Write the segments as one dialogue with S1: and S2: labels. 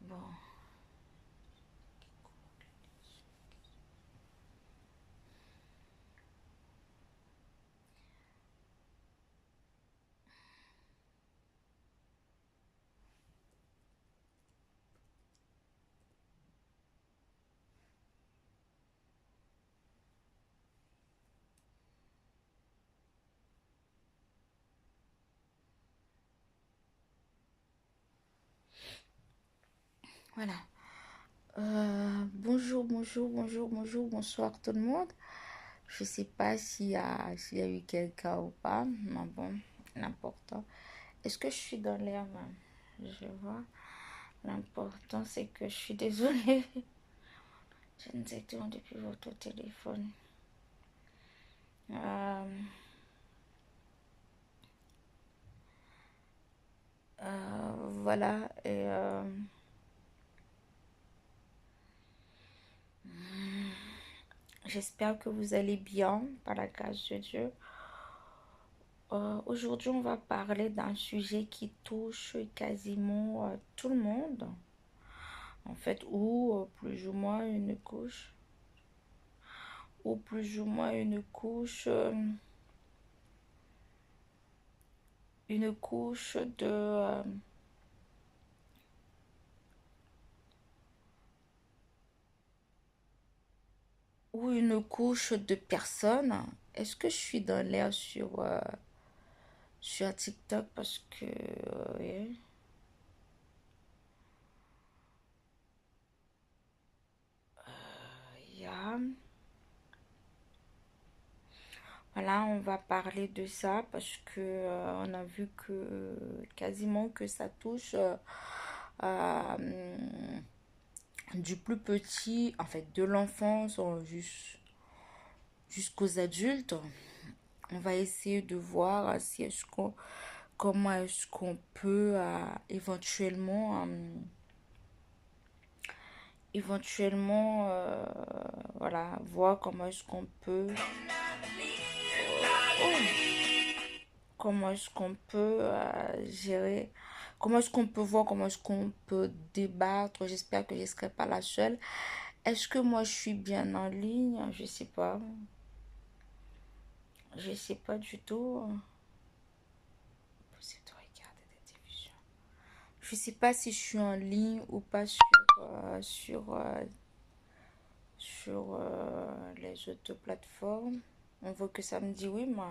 S1: Bon. Voilà. Bonjour, bonsoir tout le monde. Je sais pas s'il y a eu quelqu'un ou pas, mais bon, l'important. Est-ce que je suis dans l'air même? Je vois. L'important, c'est que je suis désolée. Je ne sais tout depuis votre téléphone. Euh, voilà. J'espère que vous allez bien, par la grâce de Dieu. Aujourd'hui, on va parler d'un sujet qui touche quasiment tout le monde, en fait, ou plus ou moins une couche ou une couche de personnes. Est-ce que je suis dans l'air sur TikTok parce que ouais. Yeah. Voilà, on va parler de ça parce que on a vu que quasiment que ça touche du plus petit, en fait, de l'enfance jusqu'aux adultes. On va essayer de voir si est-ce qu'on, comment est-ce qu'on peut éventuellement voilà, voir comment est-ce qu'on peut comment est-ce qu'on peut gérer, comment est-ce qu'on peut voir, comment est-ce qu'on peut débattre. J'espère que je ne serai pas la seule. Est-ce que moi je suis bien en ligne? Je sais pas. Je sais pas du tout. Je sais pas si je suis en ligne ou pas sur les autres plateformes. On voit que ça me dit oui, mais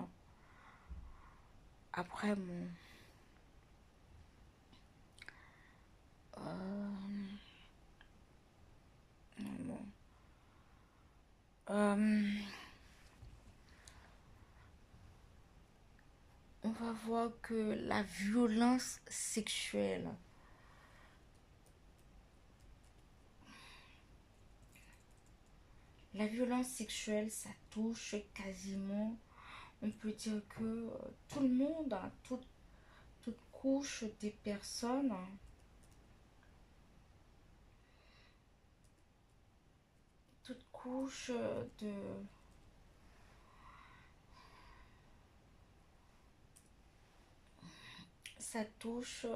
S1: après, bon. Bon. Euh, on va voir que la violence sexuelle, ça touche quasiment, on peut dire que tout le monde, hein, toute couche des personnes, hein, toute couche de... Ça touche,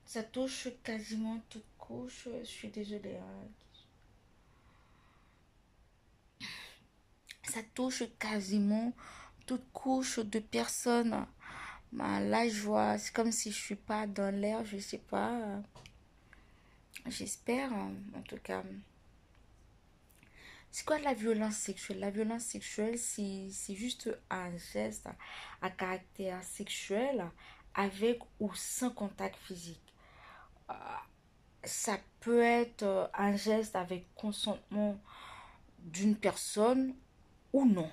S1: ça touche quasiment toute couche. Je suis désolée, hein. Ça touche quasiment toute couche de personnes. Ben, là, je vois, c'est comme si je suis pas dans l'air, je sais pas. J'espère, hein, en tout cas. C'est quoi la violence sexuelle? La violence sexuelle, c'est juste un geste à caractère sexuel avec ou sans contact physique. Euh, Ça peut être un geste avec consentement d'une personne ou non.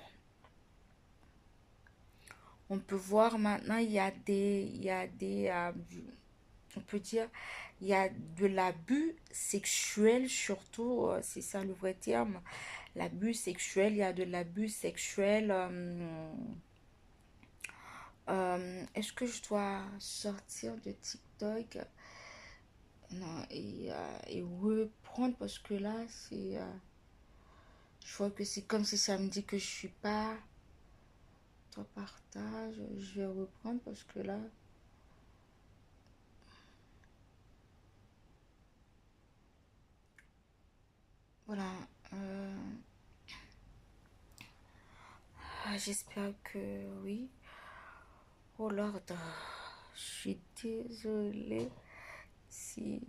S1: On peut voir maintenant, on peut dire, il y a de l'abus sexuel, surtout, c'est ça le vrai terme, l'abus sexuel, il y a de l'abus sexuel. Est-ce que je dois sortir de TikTok? Non, et reprendre parce que là, je vois que c'est comme si ça me dit que je suis pas toi partage. Je vais reprendre parce que là, voilà. euh, J'espère que oui. Oh Lord, je suis désolée si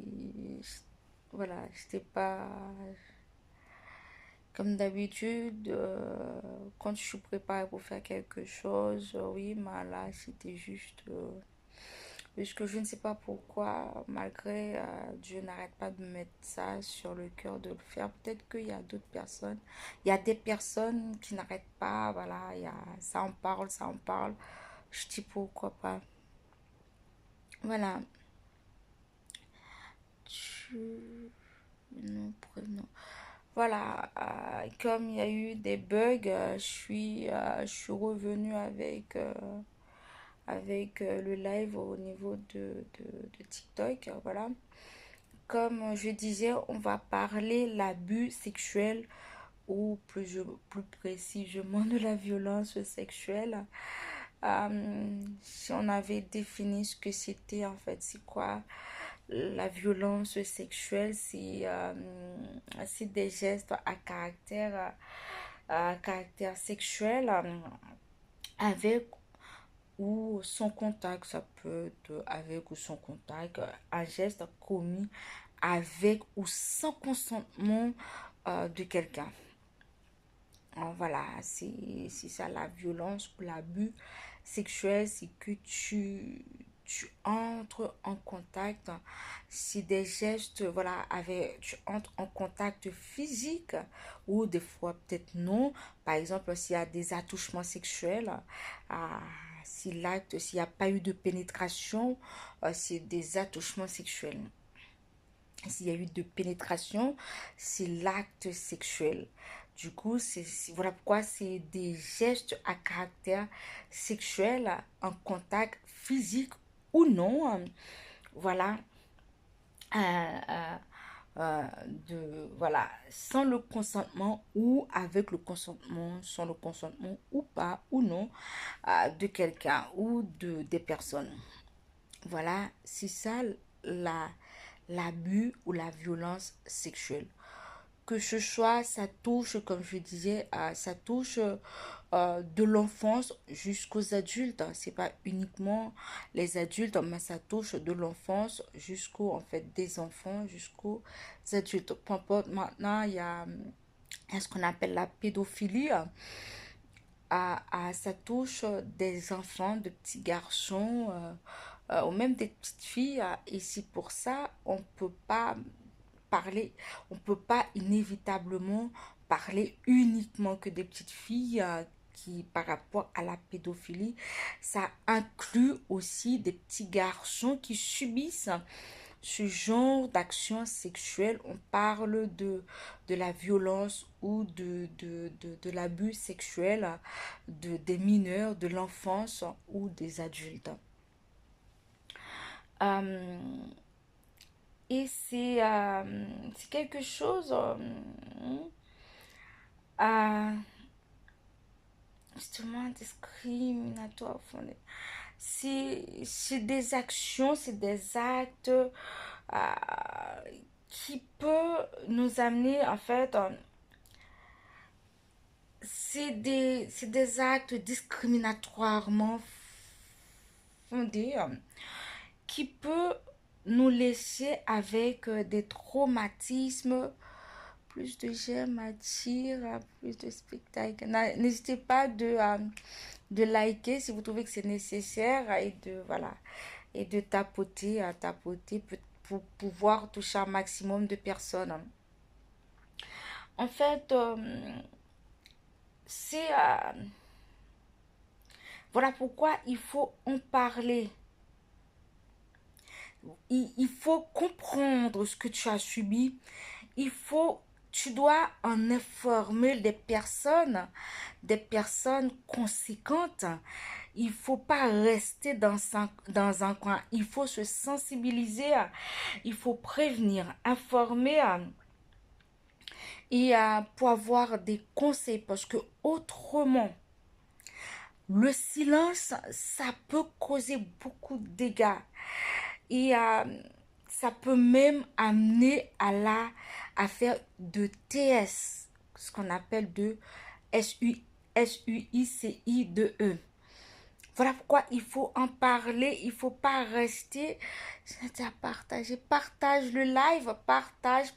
S1: voilà, j'étais pas comme d'habitude quand je suis préparée pour faire quelque chose. Oui, mais là c'était juste puisque je ne sais pas pourquoi, malgré Dieu n'arrête pas de mettre ça sur le cœur de le faire. Peut-être qu'il y a d'autres personnes, il y a des personnes qui n'arrêtent pas, voilà, il y a, ça en parle, ça en parle. Je dis pourquoi pas. Voilà. Tu... Non, prénom. Voilà, comme il y a eu des bugs, je suis revenue avec le live au niveau de TikTok. Voilà. Comme je disais, on va parler l'abus sexuel ou plus précisément de la violence sexuelle. Si on avait défini ce que c'était en fait, c'est quoi la violence sexuelle? C'est des gestes à caractère sexuel avec ou sans contact. Ça peut être avec ou sans contact, un geste commis avec ou sans consentement de quelqu'un. Voilà, c'est ça la violence ou l'abus sexuel, c'est que tu entres en contact, c'est des gestes, voilà, avec, tu entres en contact physique ou des fois peut-être non. Par exemple, s'il y a des attouchements sexuels, ah, si l'acte, s'il n'y a pas eu de pénétration, c'est des attouchements sexuels. S'il y a eu de pénétration, c'est l'acte sexuel. Du coup, voilà pourquoi c'est des gestes à caractère sexuel en contact physique ou non. Voilà. Euh, euh, voilà, sans le consentement ou avec le consentement, sans le consentement ou pas ou non de quelqu'un ou des personnes. Voilà, c'est ça la, l'abus ou la violence sexuelle. Que ce soit, ça touche, comme je disais, ça touche de l'enfance jusqu'aux adultes. C'est pas uniquement les adultes, mais ça touche de l'enfance jusqu'au, en fait, des enfants jusqu'aux adultes. Peu importe, maintenant, il y a ce qu'on appelle la pédophilie. Ça touche des enfants, de petits garçons, ou même des petites filles. Et c'est pour ça, on peut pas parler, on peut pas inévitablement parler uniquement que des petites filles qui, par rapport à la pédophilie, ça inclut aussi des petits garçons qui subissent ce genre d'action sexuelle. On parle de la violence ou de l'abus sexuel des mineurs, de l'enfance ou des adultes. Euh, et c'est quelque chose euh, justement discriminatoire. C'est des actions, c'est des actes qui peut nous amener en fait c'est des actes discriminatoirement fondés qui peut nous laisser avec des traumatismes. Plus de j'aime attire, plus de spectacles. N'hésitez pas de liker si vous trouvez que c'est nécessaire et de voilà et de tapoter à tapoter pour pouvoir toucher un maximum de personnes. En fait, c'est voilà pourquoi il faut en parler. Il faut comprendre ce que tu as subi. Tu dois en informer des personnes conséquentes. Il faut pas rester dans un coin. Il faut se sensibiliser. Il faut prévenir, informer et pour avoir des conseils parce que autrement, le silence, ça peut causer beaucoup de dégâts. Et ça peut même amener à faire de TS, ce qu'on appelle de SUICI de E. Voilà pourquoi il faut en parler, il ne faut pas rester. C'est à partager. Partage le live, partage.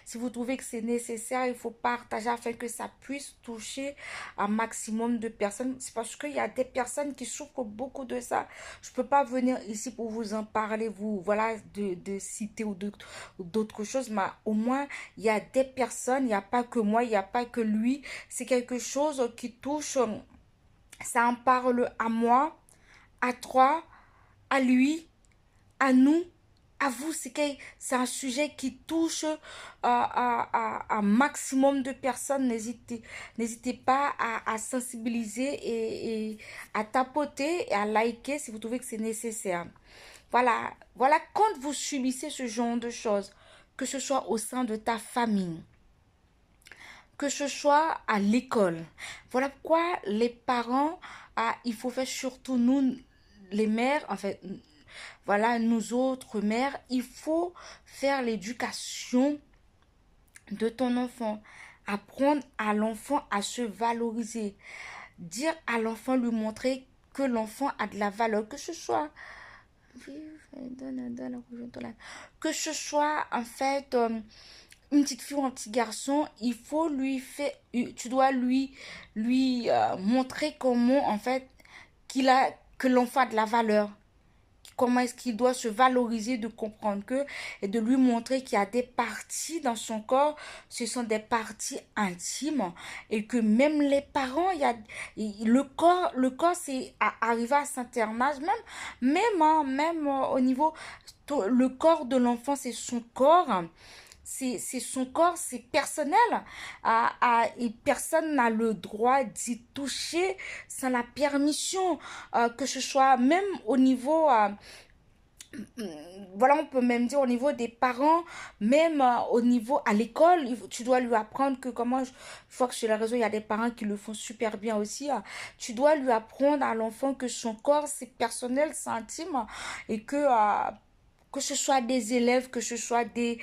S1: Si vous trouvez que c'est nécessaire, il faut partager afin que ça puisse toucher un maximum de personnes. C'est parce qu'il y a des personnes qui souffrent beaucoup de ça. Je ne peux pas venir ici pour vous en parler, vous, voilà, de citer ou d'autres choses, mais au moins, il y a des personnes, il n'y a pas que moi, il n'y a pas que lui. C'est quelque chose qui touche. Ça en parle à moi, à toi, à lui, à nous, à vous. C'est un sujet qui touche un maximum de personnes. N'hésitez pas à sensibiliser et à tapoter et à liker si vous trouvez que c'est nécessaire. Voilà, quand vous subissez ce genre de choses, que ce soit au sein de ta famille, que ce soit à l'école. Voilà pourquoi les parents, il faut faire surtout nous, les mères, en fait, voilà, nous autres mères, il faut faire l'éducation de ton enfant. Apprendre à l'enfant à se valoriser. Dire à l'enfant, lui montrer que l'enfant a de la valeur, que ce soit en fait une petite fille ou un petit garçon, il faut lui faire, tu dois lui montrer comment en fait que l'enfant a de la valeur, comment est-ce qu'il doit se valoriser, de comprendre que, et de lui montrer qu'il y a des parties dans son corps, ce sont des parties intimes, et que même les parents, le corps c'est arrivé à certain âge, même au niveau, le corps de l'enfant, c'est son corps. C'est son corps, c'est personnel. Et personne n'a le droit d'y toucher sans la permission. Que ce soit même au niveau voilà, on peut même dire au niveau des parents, même au niveau à l'école, tu dois lui apprendre que comment, je vois que sur les réseaux, il y a des parents qui le font super bien aussi. Tu dois lui apprendre à l'enfant que son corps, c'est personnel, c'est intime, et que ce soit des élèves, que ce soit des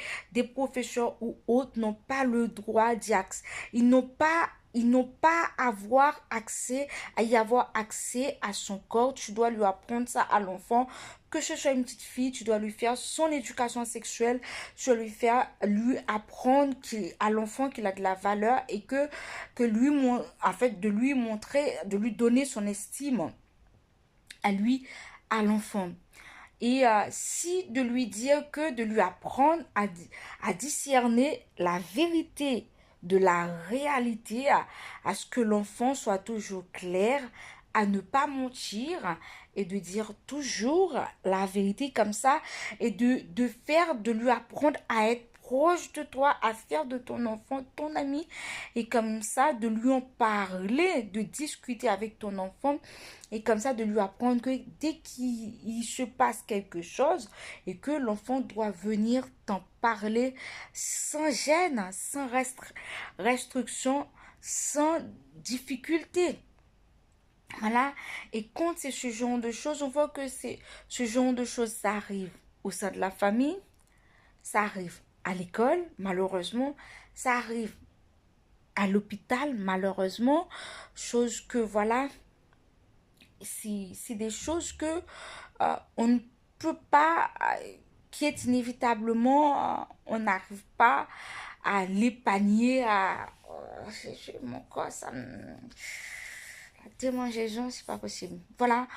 S1: professeurs ou autres, n'ont pas le droit d'y accéder. Ils n'ont pas à y avoir accès à son corps. Tu dois lui apprendre ça à l'enfant. Que ce soit une petite fille, tu dois lui faire son éducation sexuelle. Tu dois lui apprendre à l'enfant qu'il a de la valeur et que lui, en fait, de lui montrer, de lui donner son estime à lui, à l'enfant. Et si de lui dire que de lui apprendre à discerner la vérité de la réalité, à ce que l'enfant soit toujours clair, à ne pas mentir et de dire toujours la vérité comme ça et de lui apprendre à être proche de toi, à faire de ton enfant ton ami et comme ça de lui en parler, de discuter avec ton enfant et comme ça de lui apprendre que dès qu'il se passe quelque chose et que l'enfant doit venir t'en parler sans gêne, sans restriction, sans difficulté. Voilà. Et quand c'est ce genre de choses, on voit que ce genre de choses, ça arrive au sein de la famille, ça arrive à l'école, malheureusement, ça arrive à l'hôpital, malheureusement, chose que, voilà, c'est des choses que on ne peut pas, qui est inévitablement, on n'arrive pas à l'épargner, mon corps, ça me... La démangeaison, c'est pas possible. Voilà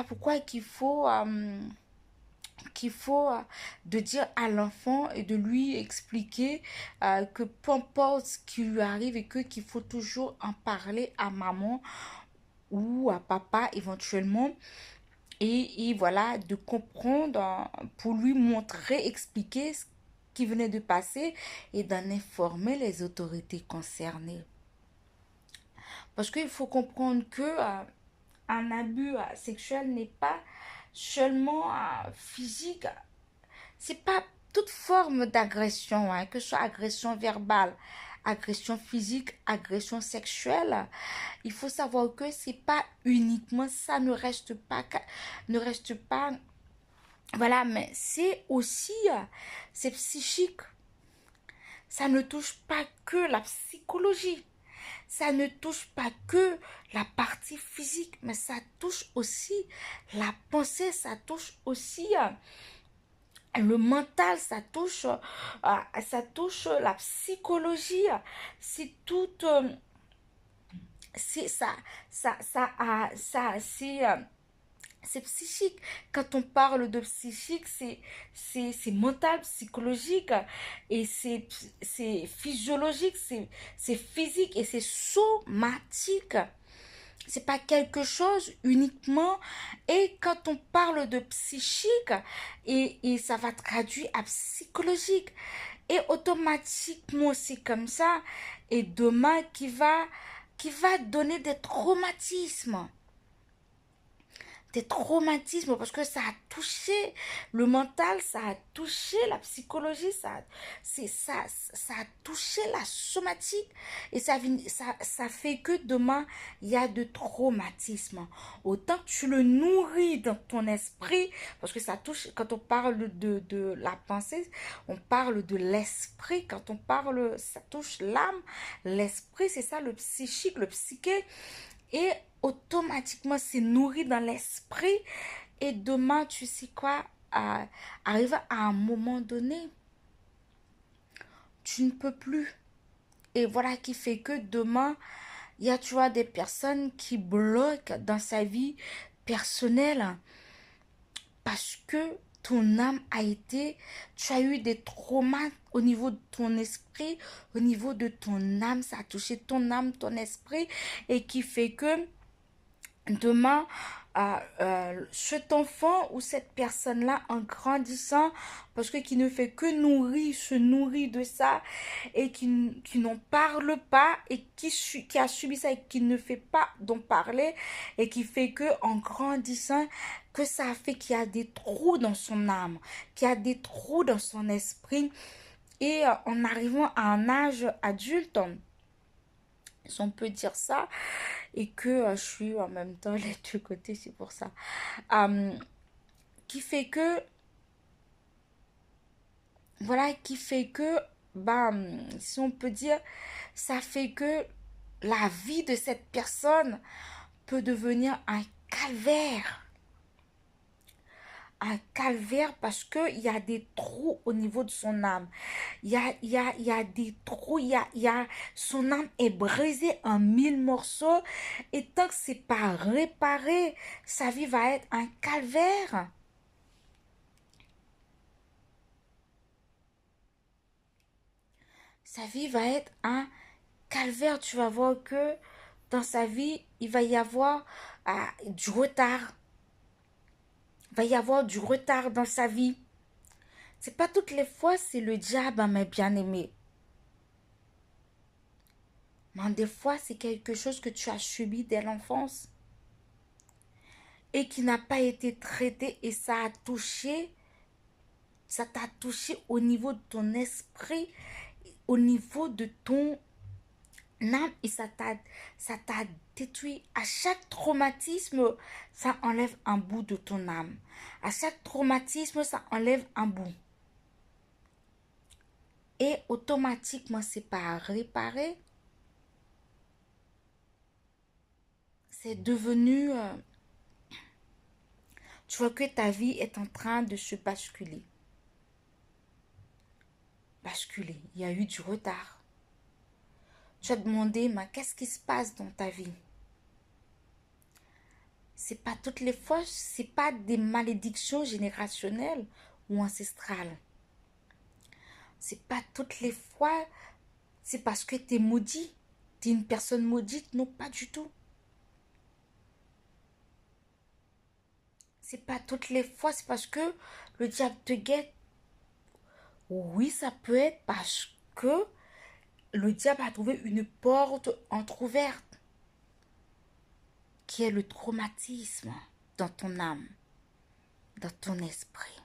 S1: pourquoi qu'il faut de dire à l'enfant et de lui expliquer que peu importe ce qui lui arrive et qu'il faut toujours en parler à maman ou à papa éventuellement et voilà de comprendre pour lui montrer, expliquer ce qui venait de passer et d'en informer les autorités concernées. Parce qu'il faut comprendre que un abus sexuel n'est pas seulement physique. C'est pas toute forme d'agression, hein, que ce soit agression verbale, agression physique, agression sexuelle. Il faut savoir que c'est pas uniquement ça, ne reste pas, voilà, mais c'est aussi, c'est psychique. Ça ne touche pas que la psychologie. Ça ne touche pas que la partie physique, mais ça touche aussi la pensée, ça touche aussi le mental, ça touche la psychologie. C'est tout, c'est c'est psychique. Quand on parle de psychique, c'est mental, psychologique, et c'est physiologique, c'est physique et c'est somatique. C'est pas quelque chose uniquement. Et quand on parle de psychique, et ça va traduire à psychologique. Et automatiquement, c'est comme ça. Et demain, qui va donner des traumatismes, parce que ça a touché le mental, ça a touché la psychologie, ça a touché la somatique, et ça fait que demain il y a de traumatismes. Autant que tu le nourris dans ton esprit, parce que ça touche. Quand on parle de la pensée, on parle de l'esprit. Quand on parle, ça touche l'âme, l'esprit, c'est ça, le psychique, le psyché. Et automatiquement, c'est nourri dans l'esprit. Et demain, tu sais quoi, arrive à un moment donné, tu ne peux plus. Et voilà qui fait que demain, il y a, tu vois, des personnes qui bloquent dans sa vie personnelle parce que ton âme a été, tu as eu des traumas au niveau de ton esprit, au niveau de ton âme, ça a touché ton âme, ton esprit, et qui fait que demain, cet enfant ou cette personne-là, en grandissant, parce que qui ne fait que se nourrit de ça, et qui n'en parle pas, et qui a subi ça et qui ne fait pas d'en parler, et qui fait que en grandissant, que ça fait qu'il y a des trous dans son âme, qu'il y a des trous dans son esprit, et en arrivant à un âge adulte, si on peut dire ça, et que je suis en même temps les deux côtés, c'est pour ça. Euh, qui fait que, voilà, qui fait que, si on peut dire, ça fait que la vie de cette personne peut devenir un calvaire parce qu'il y a des trous au niveau de son âme. Il y a des trous, son âme est brisée en mille morceaux. Et tant que c'est pas réparé, sa vie va être un calvaire. Sa vie va être un calvaire. Tu vas voir que dans sa vie, il va y avoir du retard. Il va y avoir du retard dans sa vie. C'est pas toutes les fois, c'est le diable, mes bien-aimés. Mais des fois, c'est quelque chose que tu as subi dès l'enfance et qui n'a pas été traité, et ça t'a touché au niveau de ton esprit, au niveau de ton âme, et ça t'a détruit. À chaque traumatisme, ça enlève un bout de ton âme. À chaque traumatisme, ça enlève un bout. Et automatiquement, c'est pas réparé. C'est devenu... tu vois que ta vie est en train de se basculer. Il y a eu du retard. Tu as demandé, mais qu'est-ce qui se passe dans ta vie? C'est pas toutes les fois, c'est pas des malédictions générationnelles ou ancestrales. C'est pas toutes les fois, c'est parce que tu es maudit. Tu es une personne maudite. Non, pas du tout. C'est pas toutes les fois, c'est parce que le diable te guette. Oui, ça peut être parce que le diable a trouvé une porte entrouverte, qui est le traumatisme dans ton âme, dans ton esprit.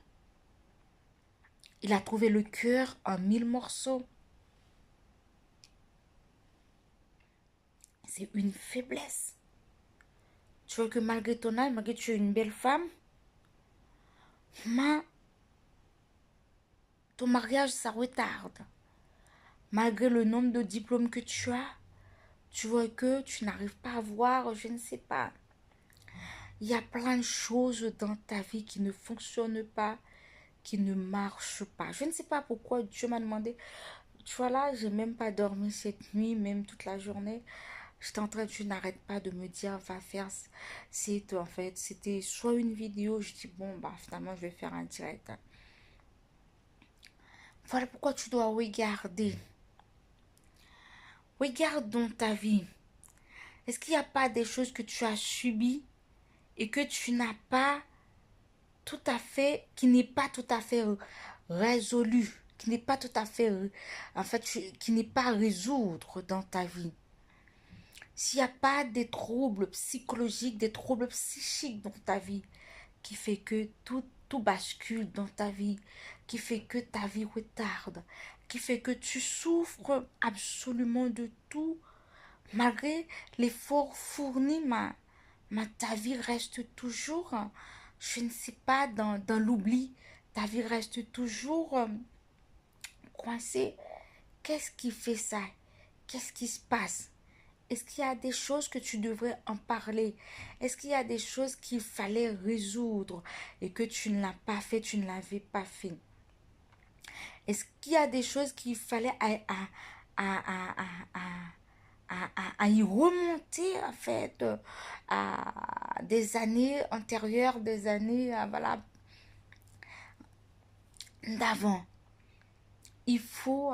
S1: Il a trouvé le cœur en mille morceaux. c'est une faiblesse. Tu vois que malgré ton âge, malgré que tu es une belle femme, ton mariage, ça retarde. Malgré le nombre de diplômes que tu vois que tu n'arrives pas à voir, je ne sais pas. Il y a plein de choses dans ta vie qui ne fonctionnent pas, qui ne marchent pas. Je ne sais pas pourquoi Dieu m'a demandé. Tu vois là, j'ai même pas dormi cette nuit, même toute la journée. J'étais en train, tu n'arrêtes pas de me dire, va faire. C'est en fait, c'était soit une vidéo, je dis, bon, bah finalement, je vais faire un direct. Voilà pourquoi tu dois regarder. Regarde dans ta vie. Est-ce qu'il n'y a pas des choses que tu as subies et que tu n'as pas tout à fait, qui n'est pas tout à fait résolu, qui n'est pas tout à fait, en fait, qui n'est pas à résoudre dans ta vie? S'il n'y a pas des troubles psychologiques, des troubles psychiques dans ta vie, qui fait que tout bascule dans ta vie, qui fait que ta vie retarde, qui fait que tu souffres absolument de tout, malgré l'effort fourni, ta vie reste toujours, je ne sais pas, dans l'oubli. Ta vie reste toujours coincée. Qu'est-ce qui fait ça? Qu'est-ce qui se passe? Est-ce qu'il y a des choses que tu devrais en parler? Est-ce qu'il y a des choses qu'il fallait résoudre et que tu ne l'as pas fait, tu ne l'avais pas fait? Est-ce qu'il y a des choses qu'il fallait à, à y remonter en fait à des années antérieures, des années voilà, d'avant? Il faut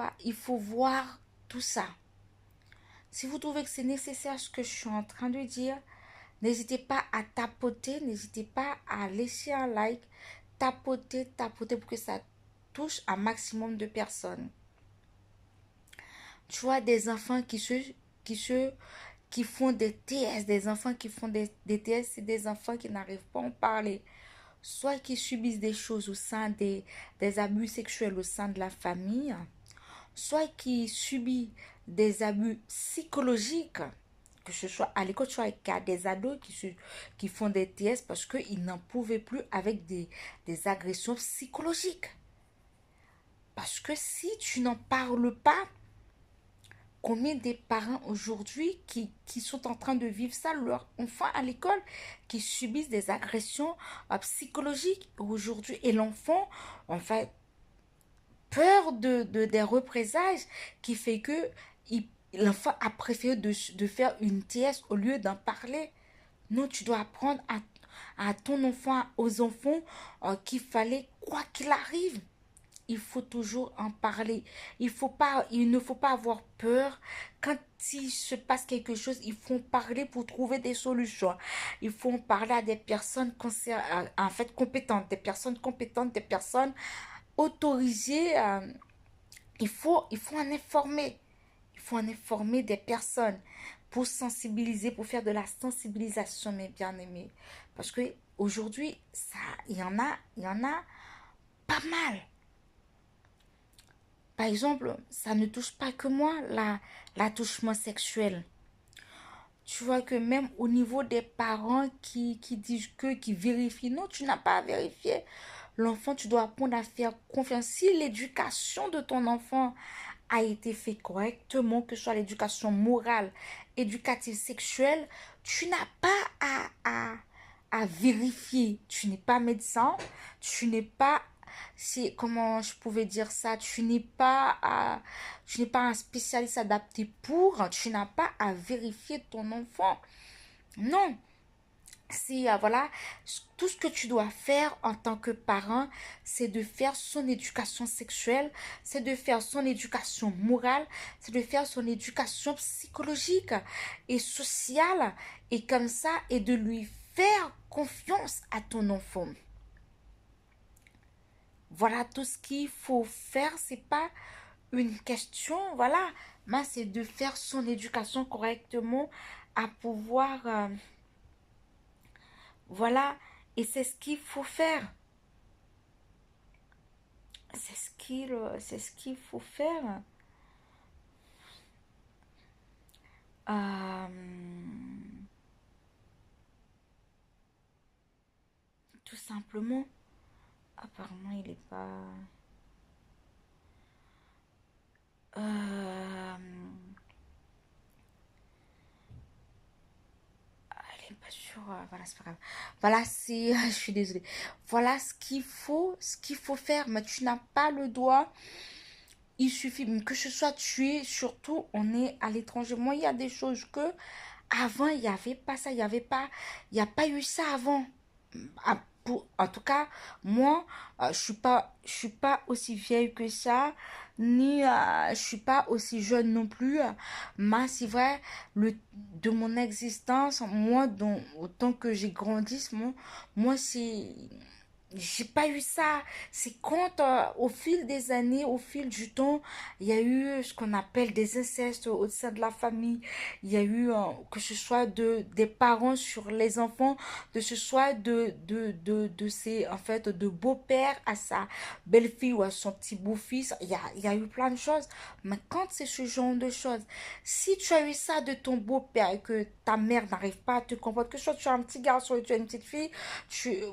S1: voir tout ça. Si vous trouvez que c'est nécessaire ce que je suis en train de dire, n'hésitez pas à tapoter, n'hésitez pas à laisser un like, tapoter pour que ça touche un maximum de personnes. Tu vois des enfants qui se, qui font des TS, des enfants qui font des TS, c'est des enfants qui n'arrivent pas à en parler. Soit qui subissent des choses au sein des abus sexuels au sein de la famille, soit qui subissent des abus psychologiques, que ce soit à l'école, soit il y a des ados qui font des TS parce qu'ils n'en pouvaient plus avec des agressions psychologiques. Parce que si tu n'en parles pas, combien des parents aujourd'hui qui sont en train de vivre ça, leur enfant à l'école, qui subissent des agressions psychologiques aujourd'hui, et l'enfant, en fait, peur des représailles qui fait que l'enfant a préféré de faire une TS au lieu d'en parler. Non, tu dois apprendre à ton enfant, aux enfants, qu'il fallait, quoi qu'il arrive, il faut toujours en parler. Il ne faut pas avoir peur. Quand il se passe quelque chose, il faut en parler pour trouver des solutions. Il faut en parler à des personnes en fait compétentes, des personnes autorisées. Il faut en informer. Il faut en informer des personnes pour sensibiliser, pour faire de la sensibilisation, mes bien-aimés. Parce que aujourd'hui, il y en a pas mal. Par exemple, ça ne touche pas que moi, l'attouchement sexuel. Tu vois que même au niveau des parents qui disent qui vérifient, non, tu n'as pas à vérifier. L'enfant, tu dois apprendre à faire confiance. Si l'éducation de ton enfant a été faite correctement, que ce soit l'éducation morale, éducative, sexuelle, tu n'as pas à vérifier. Tu n'es pas médecin, tu n'es pas, c'est comment je pouvais dire ça, tu n'es pas un spécialiste adapté pour, tu n'as pas à vérifier ton enfant. Non, si voilà, tout ce que tu dois faire en tant que parent, c'est de faire son éducation sexuelle, c'est de faire son éducation morale, c'est de faire son éducation psychologique et sociale, et comme ça, et de lui faire confiance à ton enfant. Voilà tout ce qu'il faut faire. C'est pas une question, voilà, mais c'est de faire son éducation correctement, à pouvoir voilà, et c'est ce qu'il faut faire. C'est ce qu'il faut faire. Euh, Tout simplement, apparemment, il est pas. Euh, elle est pas sûre. Voilà, c'est pas grave. Voilà, c'est. Je suis désolée. Voilà ce qu'il faut faire, mais tu n'as pas le droit. Il suffit que ce soit tué, surtout on est à l'étranger. Moi, il y a des choses que avant, il n'y avait pas ça, il n'y a pas eu ça avant. En tout cas, moi, je suis pas aussi vieille que ça, ni je suis pas aussi jeune non plus. Mais c'est vrai, de mon existence, moi, autant que j'ai grandi, moi c'est j'ai pas eu ça. C'est quand, au fil des années, au fil du temps, il y a eu ce qu'on appelle des incestes au sein de la famille. Il y a eu, que ce soit des parents sur les enfants, que ce soit en fait, de beau-père à sa belle-fille ou à son petit beau-fils. Il y a eu plein de choses. Mais quand c'est ce genre de choses, si tu as eu ça de ton beau-père et que ta mère n'arrive pas à te comprendre, que ce soit tu as un petit garçon et tu as une petite fille,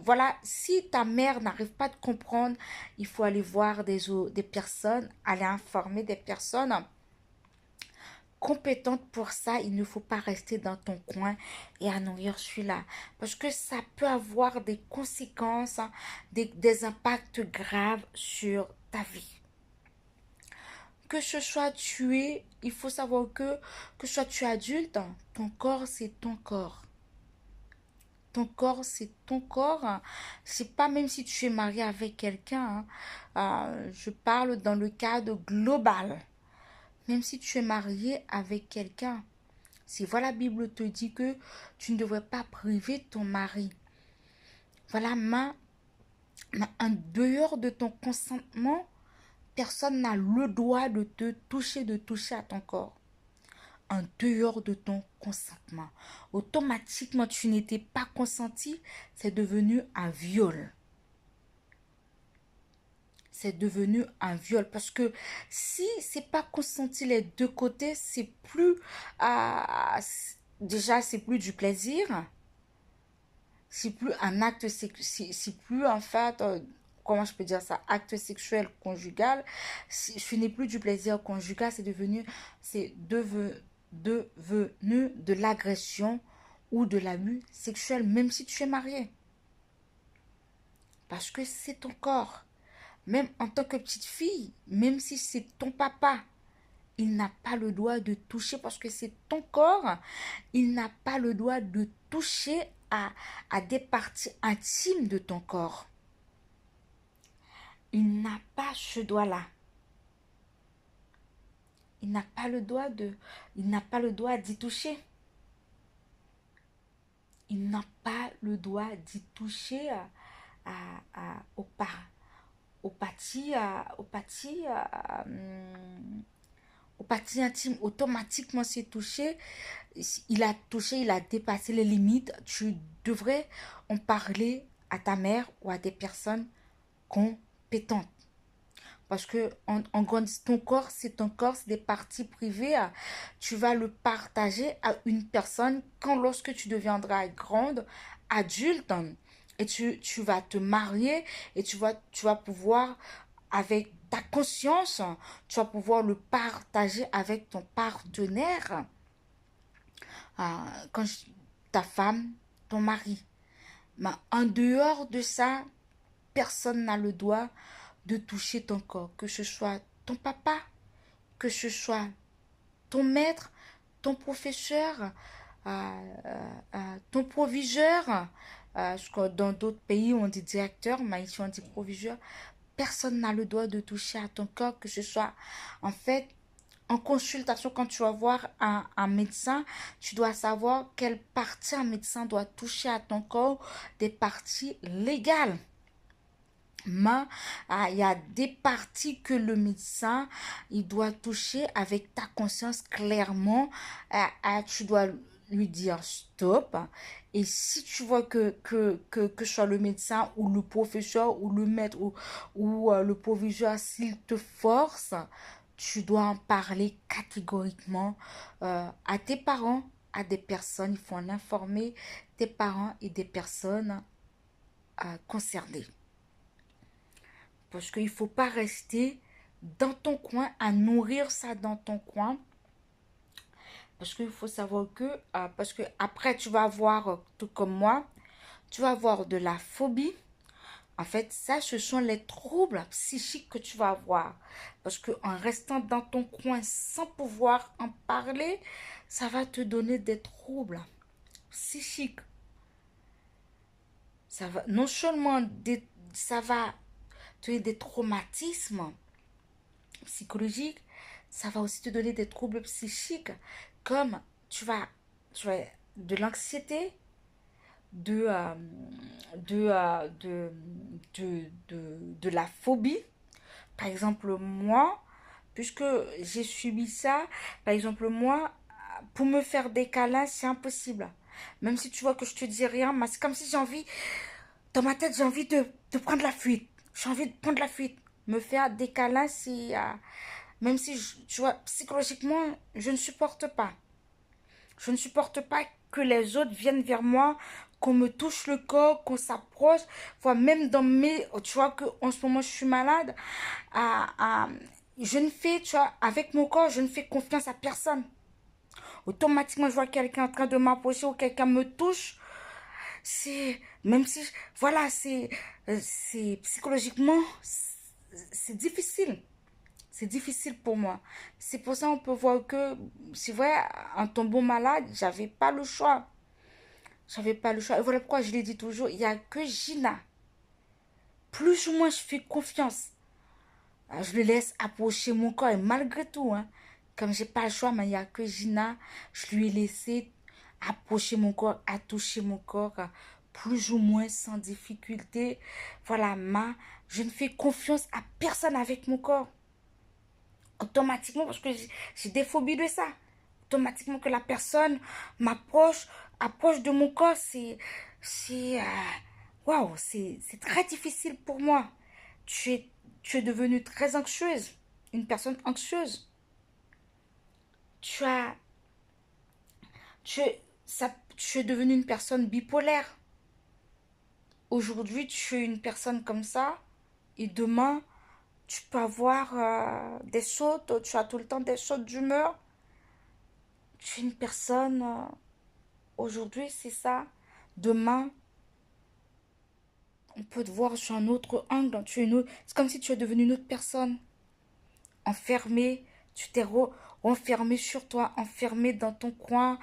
S1: voilà, si ta mère n'arrive pas à te comprendre, il faut aller voir des personnes, aller informer des personnes compétentes pour ça. Il ne faut pas rester dans ton coin et à nourrir celui-là. Parce que ça peut avoir des conséquences, hein, des impacts graves sur ta vie. Que ce soit tué, il faut savoir que ce soit tu es adulte, ton corps, c'est ton corps. Ton corps, c'est ton corps. C'est pas même si tu es marié avec quelqu'un. Je parle dans le cadre global. Même si tu es marié avec quelqu'un. Si voilà, la Bible te dit que tu ne devrais pas priver ton mari. Voilà, en dehors de ton consentement, personne n'a le droit de te toucher, de toucher à ton corps. En dehors de ton consentement. Automatiquement, tu n'étais pas consenti, c'est devenu un viol. C'est devenu un viol parce que si c'est pas consenti les deux côtés, c'est plus déjà c'est plus du plaisir, c'est plus un acte c'est plus en fait comment je peux dire ça, acte sexuel conjugal, ce n'est plus du plaisir conjugal, c'est devenu de l'agression ou de l'abus sexuel, même si tu es marié. Parce que c'est ton corps. Même en tant que petite fille, même si c'est ton papa, il n'a pas le droit de toucher parce que c'est ton corps. Il n'a pas le droit de toucher à des parties intimes de ton corps. Il n'a pas ce droit-là. Il n'a pas le droit il n'a pas le droit d'y toucher. Il n'a pas le droit d'y toucher au parties, au parties intime. Automatiquement, c'est touché. Il a dépassé les limites. Tu devrais en parler à ta mère ou à des personnes compétentes. Parce que ton corps, c'est ton corps, c'est des parties privées. Tu vas le partager à une personne lorsque tu deviendras grande, adulte, et tu vas te marier et tu vas pouvoir, avec ta conscience, tu vas pouvoir le partager avec ton partenaire, quand ta femme, ton mari. Mais en dehors de ça, personne n'a le droit de toucher ton corps, que ce soit ton papa, que ce soit ton maître, ton professeur, ton proviseur. Dans d'autres pays, on dit directeur, mais ici on dit proviseur. Personne n'a le droit de toucher à ton corps, que ce soit en fait en consultation, quand tu vas voir un médecin, tu dois savoir quelle partie un médecin doit toucher à ton corps, des parties légales. Mais il y a des parties que le médecin il doit toucher avec ta conscience clairement. Tu dois lui dire stop. Et si tu vois que ce soit le médecin ou le professeur ou le maître ou le proviseur, s'il te force, tu dois en parler catégoriquement à tes parents, à des personnes. Il faut en informer tes parents et des personnes concernées. Parce qu'il ne faut pas rester dans ton coin, à nourrir ça dans ton coin. Parce qu'il faut savoir que, parce que après tu vas avoir, tout comme moi, tu vas avoir de la phobie. En fait, ça, ce sont les troubles psychiques que tu vas avoir. Parce que en restant dans ton coin sans pouvoir en parler, ça va te donner des troubles psychiques. Ça va non seulement ça va te donner des traumatismes psychologiques, ça va aussi te donner des troubles psychiques comme tu vas de l'anxiété, de, de la phobie. Par exemple, moi, puisque j'ai subi ça, par exemple, moi, pour me faire des câlins, c'est impossible. Même si tu vois que je te dis rien, mais c'est comme si j'ai envie, dans ma tête, j'ai envie de prendre la fuite. J'ai envie de prendre la fuite. Me faire des câlins, c'est... même si, tu vois, psychologiquement, je ne supporte pas. Je ne supporte pas que les autres viennent vers moi, qu'on me touche le corps, qu'on s'approche. Enfin, même dans mes... Tu vois qu'en ce moment, je suis malade. Je ne fais, tu vois, avec mon corps, je ne fais confiance à personne. Automatiquement, je vois quelqu'un en train de m'approcher ou quelqu'un me touche. C'est... Même si... Voilà, c'est psychologiquement... C'est difficile. C'est difficile pour moi. C'est pour ça qu'on peut voir que, c'est vrai, en tombant malade, j'avais pas le choix. J'avais pas le choix. Et voilà pourquoi je l'ai dit toujours, il n'y a que Gina. Plus ou moins je fais confiance. Je le laisse approcher mon corps. Et malgré tout, hein, comme j'ai pas le choix, mais il n'y a que Gina, je lui ai laissé approcher mon corps, à toucher mon corps, plus ou moins sans difficulté. Voilà, je ne fais confiance à personne avec mon corps. Automatiquement, parce que j'ai des phobies de ça. Automatiquement que la personne approche de mon corps, waouh, c'est très difficile pour moi. Tu es, tu es devenue très anxieuse, une personne anxieuse. Tu as, tu es devenue une personne bipolaire. Aujourd'hui, tu es une personne comme ça, et demain, tu peux avoir des sautes, tu as tout le temps des sautes d'humeur. Tu es une personne, aujourd'hui, c'est ça. Demain, on peut te voir sur un autre angle. C'est comme si tu es devenue une autre personne. Enfermée, tu t'es renfermée sur toi, enfermée dans ton coin.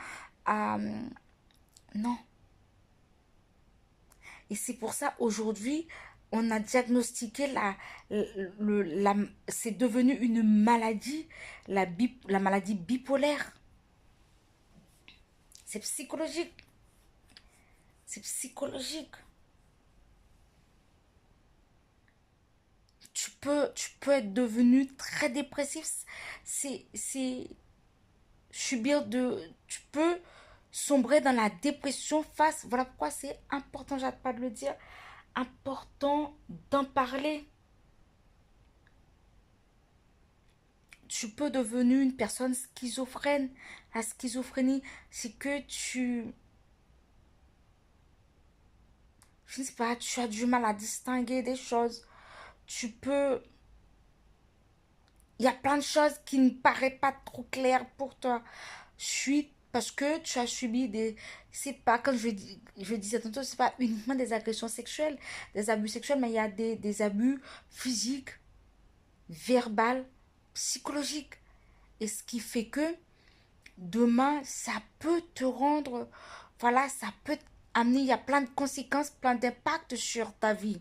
S1: Non. Et c'est pour ça, aujourd'hui, on a diagnostiqué c'est devenu une maladie, la maladie bipolaire. C'est psychologique. C'est psychologique. Tu peux être devenu très dépressif. C'est tu peux sombrer dans la dépression voilà pourquoi c'est important, j'arrête pas de le dire, important d'en parler. Tu peux devenir une personne schizophrène. La schizophrénie, c'est que je ne sais pas, tu as du mal à distinguer des choses. Tu peux Il y a plein de choses qui ne paraissent pas trop claires pour toi. Suite, parce que tu as subi des... C'est pas, comme je disais tantôt, c'est pas uniquement des agressions sexuelles, des abus sexuels, mais il y a des abus physiques, verbaux, psychologiques. Et ce qui fait que demain, ça peut te rendre... Voilà, ça peut amener... Il y a plein de conséquences, plein d'impacts sur ta vie.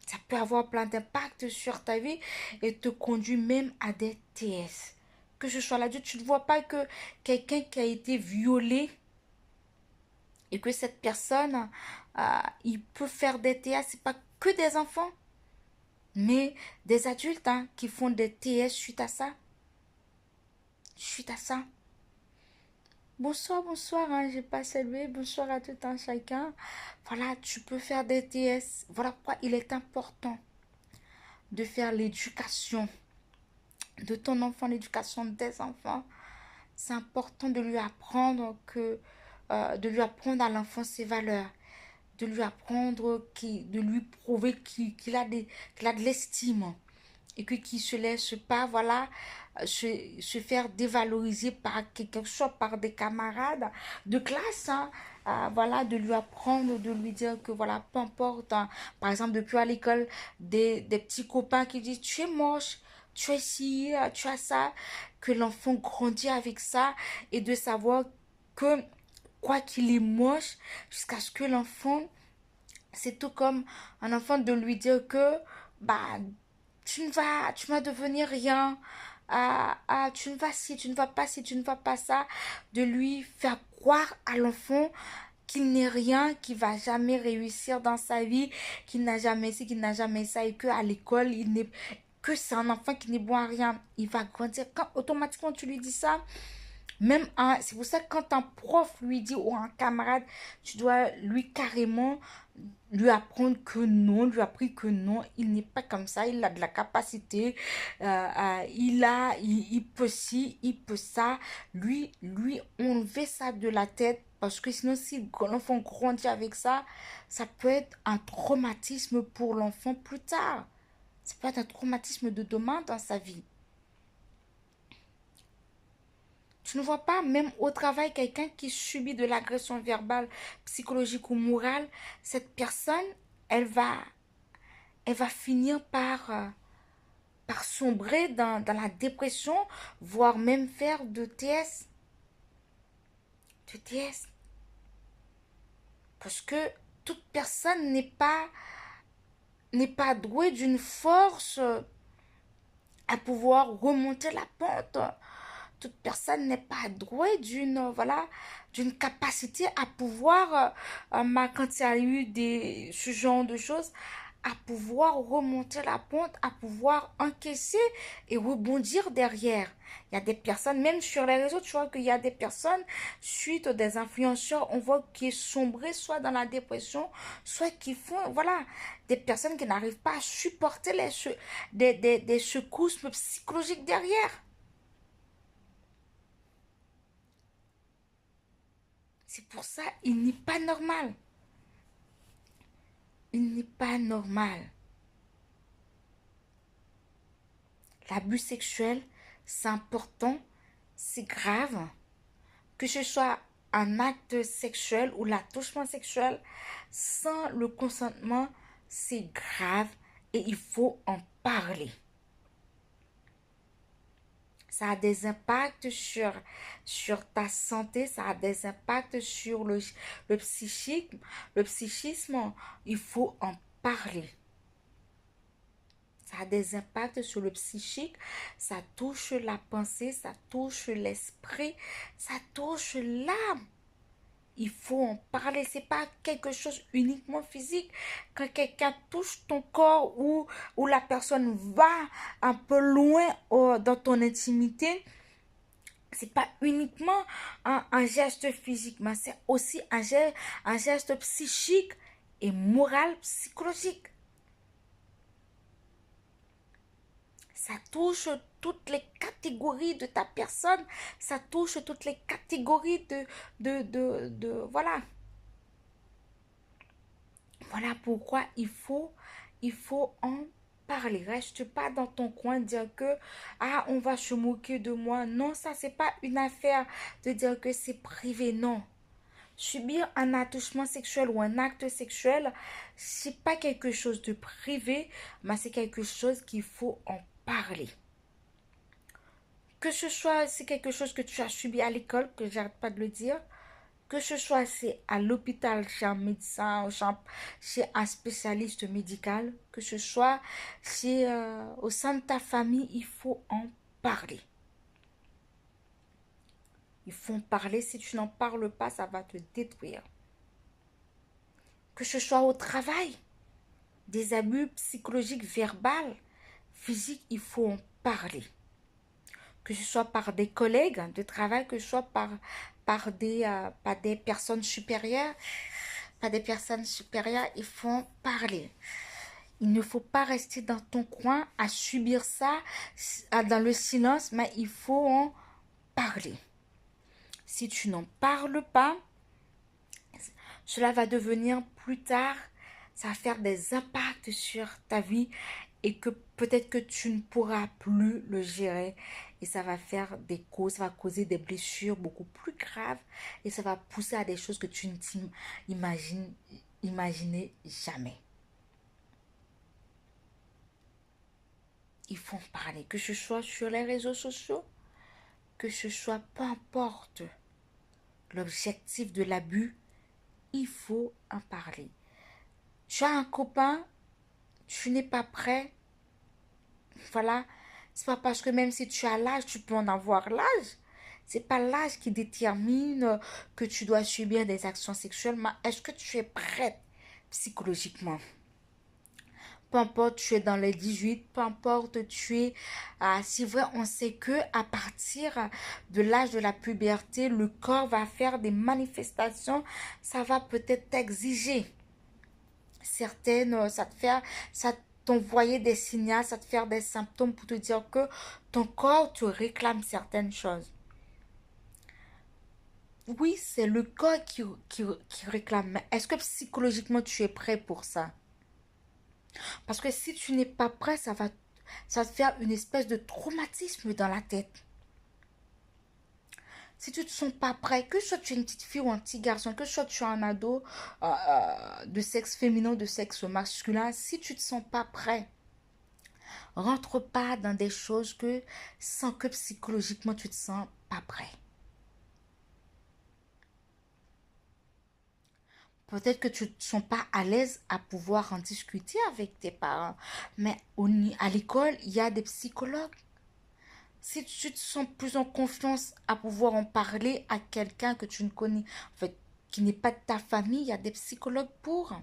S1: Ça peut avoir plein d'impact sur ta vie et te conduire même à des TS. Que ce soit l'adulte, tu ne vois pas que quelqu'un qui a été violé et que cette personne, il peut faire des TS. Ce n'est pas que des enfants, mais des adultes qui font des TS suite à ça. Suite à ça. Bonsoir, bonsoir, j'ai pas salué. Bonsoir à tout un chacun. Voilà, tu peux faire des TS. Voilà pourquoi il est important de faire l'éducation de ton enfant, l'éducation des enfants. C'est important de lui apprendre de lui apprendre à l'enfant ses valeurs, de lui apprendre, de lui prouver qu'il a de l'estime et qu'il ne se laisse pas, voilà, se faire dévaloriser par quelqu'un, soit par des camarades de classe, hein, voilà, de lui apprendre, de lui dire que, voilà, peu importe, hein, par exemple, depuis à l'école, des petits copains qui disent, tu es moche, tu es ci, tu as ça, que l'enfant grandit avec ça et de savoir que, quoi qu'il est moche, jusqu'à ce que l'enfant, c'est tout comme un enfant de lui dire que, bah, tu vas devenir rien. Tu ne vas ci, tu ne vas pas ci, tu ne vas pas ça. De lui faire croire à l'enfant qu'il n'est rien, qu'il va jamais réussir dans sa vie, qu'il n'a jamais ci, qu'il n'a jamais ça et que à l'école, il n'est que c'est un enfant qui n'est bon à rien. Il va grandir. Quand automatiquement tu lui dis ça, même c'est pour ça que quand un prof lui dit ou un camarade, tu dois lui carrément lui apprendre que non, lui apprendre que non, il n'est pas comme ça, il a de la capacité, il peut ci, il peut ça, lui enlever ça de la tête parce que sinon si l'enfant grandit avec ça, ça peut être un traumatisme pour l'enfant plus tard. Ça peut être un traumatisme de demain dans sa vie. Tu ne vois pas, même au travail, quelqu'un qui subit de l'agression verbale, psychologique ou morale, cette personne, elle va, elle va finir par sombrer dans la dépression, voire même faire de TS. De TS. Parce que toute personne n'est pas douée d'une force à pouvoir remonter la pente. Toute personne n'est pas douée d'une capacité à pouvoir, quand il y a eu ce genre de choses, à pouvoir remonter la pente, à pouvoir encaisser et rebondir derrière. Il y a des personnes, même sur les réseaux, tu vois qu'il y a des personnes, suite à des influenceurs, on voit qu'ils sombrent soit dans la dépression, soit qui font, voilà, des personnes qui n'arrivent pas à supporter des secousses psychologiques derrière. C'est pour ça, il n'est pas normal. Il n'est pas normal. L'abus sexuel, c'est important, c'est grave. Que ce soit un acte sexuel ou l'attouchement sexuel, sans le consentement, c'est grave et il faut en parler. Ça a des impacts sur ta santé, ça a des impacts sur le psychique, le psychisme. Il faut en parler. Ça a des impacts sur le psychique, ça touche la pensée, ça touche l'esprit, ça touche l'âme. Il faut en parler, c'est pas quelque chose uniquement physique. Quand quelqu'un touche ton corps ou la personne va un peu loin dans ton intimité, c'est pas uniquement un geste physique, mais c'est aussi un geste psychique et moral, psychologique. Ça touche toutes les catégories de ta personne. Ça touche toutes les catégories voilà. Voilà pourquoi il faut en parler. Reste pas dans ton coin, dire que, on va se moquer de moi. Non, ça, c'est pas une affaire de dire que c'est privé, non. Subir un attouchement sexuel ou un acte sexuel, c'est pas quelque chose de privé, mais c'est quelque chose qu'il faut en parler. Que ce soit, c'est quelque chose que tu as subi à l'école, que j'arrête pas de le dire, que ce soit c'est à l'hôpital, chez un médecin, chez un spécialiste médical, que ce soit au sein de ta famille, il faut en parler. Il faut en parler. Si tu n'en parles pas, ça va te détruire. Que ce soit au travail, des abus psychologiques, verbaux, physiques, il faut en parler. Que ce soit par des collègues de travail, que ce soit par des personnes supérieures, il faut en parler. Il ne faut pas rester dans ton coin à subir ça dans le silence, mais il faut en parler. Si tu n'en parles pas, cela va devenir plus tard, ça va faire des impacts sur ta vie et que peut-être que tu ne pourras plus le gérer et ça va faire des causes, ça va causer des blessures beaucoup plus graves et ça va pousser à des choses que tu ne t'imaginais jamais. Il faut en parler, que ce soit sur les réseaux sociaux, que ce soit peu importe l'objectif de l'abus, il faut en parler. Tu as un copain, tu n'es pas prêt, voilà, c'est pas parce que même si tu as l'âge, tu peux en avoir l'âge. C'est pas l'âge qui détermine que tu dois subir des actions sexuelles, mais est-ce que tu es prête psychologiquement? Peu importe, tu es dans les 18, peu importe, tu es... c'est vrai, on sait que à partir de l'âge de la puberté, le corps va faire des manifestations, ça va peut-être t'exiger certaines, ça t'envoyer des signaux, ça te faire des symptômes pour te dire que ton corps te réclame certaines choses. Oui, c'est le corps qui réclame, mais est-ce que psychologiquement tu es prêt pour ça? Parce que si tu n'es pas prêt, ça te faire une espèce de traumatisme dans la tête. Si tu ne te sens pas prêt, que soit tu es une petite fille ou un petit garçon, que soit tu es un ado de sexe féminin ou de sexe masculin, si tu ne te sens pas prêt, rentre pas dans des choses que sans que psychologiquement tu te sens pas prêt. Peut-être que tu ne te sens pas à l'aise à pouvoir en discuter avec tes parents, mais à l'école, il y a des psychologues. Si tu te sens plus en confiance à pouvoir en parler à quelqu'un que tu ne connais, en fait, qui n'est pas de ta famille, il y a des psychologues pour.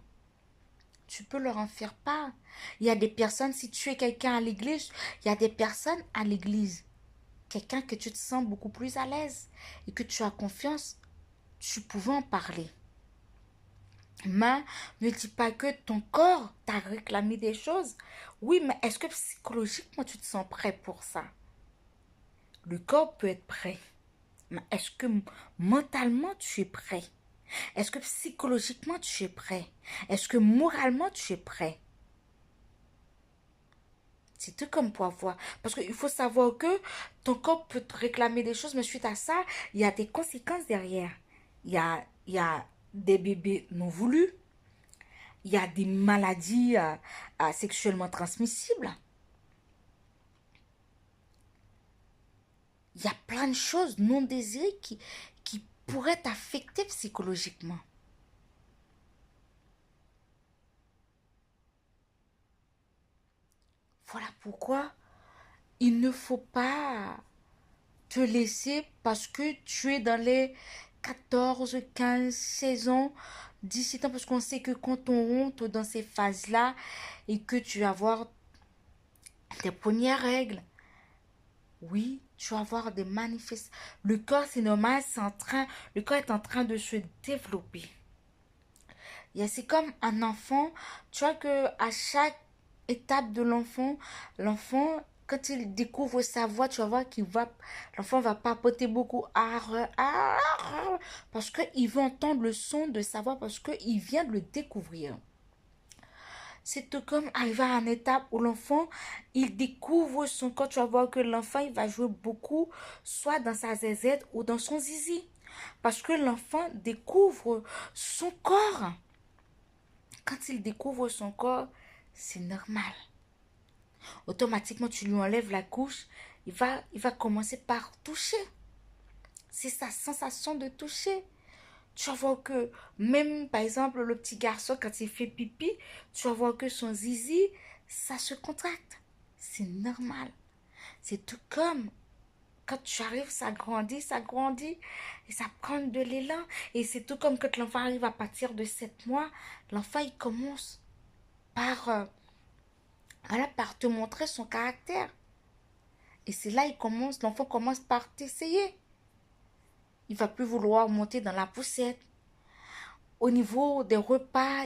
S1: Tu peux leur en faire part. Il y a des personnes, si tu es quelqu'un à l'église, il y a des personnes à l'église. Quelqu'un que tu te sens beaucoup plus à l'aise et que tu as confiance, tu pouvais en parler. Mais ne dis pas que ton corps t'a réclamé des choses. Oui, mais est-ce que psychologiquement tu te sens prêt pour ça? Le corps peut être prêt. Mais est-ce que mentalement tu es prêt? Est-ce que psychologiquement tu es prêt? Est-ce que moralement tu es prêt? C'est tout comme pour avoir. Parce qu'il faut savoir que ton corps peut te réclamer des choses, mais suite à ça, il y a des conséquences derrière. Il y a des bébés non voulus. Il y a des maladies sexuellement transmissibles. Il y a plein de choses non désirées qui pourraient t'affecter psychologiquement. Voilà pourquoi il ne faut pas te laisser parce que tu es dans les 14, 15, 16 ans, 17 ans, parce qu'on sait que quand on rentre dans ces phases-là et que tu vas avoir tes premières règles, oui, tu vas avoir des manifestations. Le corps, c'est normal, le corps est en train de se développer. C'est comme un enfant, tu vois que à chaque étape de l'enfant, quand il découvre sa voix, tu vas voir l'enfant va papoter beaucoup, parce qu'il veut entendre le son de sa voix, parce qu'il vient de le découvrir. C'est tout comme arriver à une étape où l'enfant, il découvre son corps, tu vas voir que l'enfant, il va jouer beaucoup, soit dans sa zézette ou dans son zizi, parce que l'enfant découvre son corps. Quand il découvre son corps, c'est normal. Automatiquement, tu lui enlèves la couche, il va commencer par toucher. C'est sa sensation de toucher. Tu vas voir que même, par exemple, le petit garçon, quand il fait pipi, tu vas voir que son zizi, ça se contracte. C'est normal. C'est tout comme quand tu arrives, ça grandit, et ça prend de l'élan. Et c'est tout comme quand l'enfant arrive à partir de 7 mois, l'enfant, il commence par, par te montrer son caractère. Et c'est là l'enfant commence par t'essayer. Il va plus vouloir monter dans la poussette. au niveau des repas,